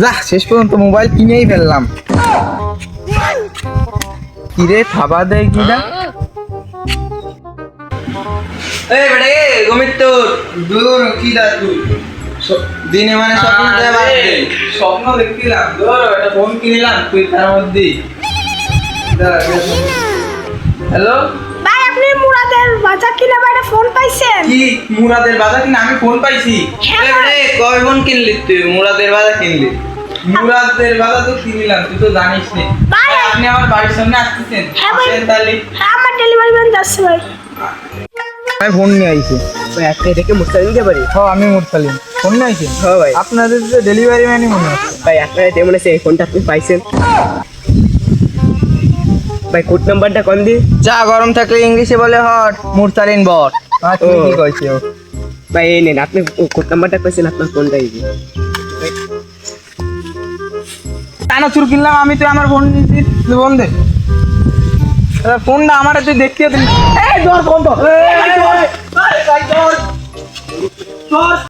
যা শেষ পর্যন্ত মোবাইল কিনেই ফেললাম। কিরে থাবা দেয় কিনা? এই বেটা গমিত তোর দূর কি দা তুই দিনে মানে স্বপ্ন দেওয়া স্বপ্ন দেখছিলাম, ধর একটা ফোন কিনলাম তুই তার মধ্যে। হ্যালো ভাই আপনি মুরাদের বাজার কিনে বাইরে ফোন পাইছেন? কি মুরাদের বাজার কিনে আমি ফোন পাইছি? হ্যাঁ এই ভাই। বেটা কয় ফোন কিনলি তুই মুরাদের বাজার কিনলি? মুরাদের বাজার তো কিনলাম, তুই তো জানিস নি। ভাই, আপনি আমার বাড়ির সামনে আসতেছেন? হ্যাঁ ভাই। আসেন তাহলে। হ্যাঁ আমার ডেলিভারি ম্যান যাচ্ছে ভাই। আমি ফোন নিয়ে আইছি। ভাই আপনি এটাকে মুস্তাফিজ দিতে পারি? হ্যাঁ আমি মুরসালিম, ফোন নিয়ে আইছি। হ্যাঁ ভাই। আপনাদের যে ডেলিভারি ম্যানই মনে হচ্ছে। ভাই আপনার এতে মনে হচ্ছে এই ফোনটা আপনি পাইছেন। ভাই কোড নাম্বারটা কোন দি? চা গরম থাকলে ইংলিশে বলে হট, মুরসালিন বট। তুমি ও। কি কইছো? ভাই এই নেন আপনি কোড নাম্বারটা পাইছেন, আপনার ফোনটাই দিন। কানাচুর কিনলাম আমি, তুই আমার ফোন নিয়েছিস, ফোন দে। ফোনটা আমার তুই দেখতে এই ধর ফোন ধর।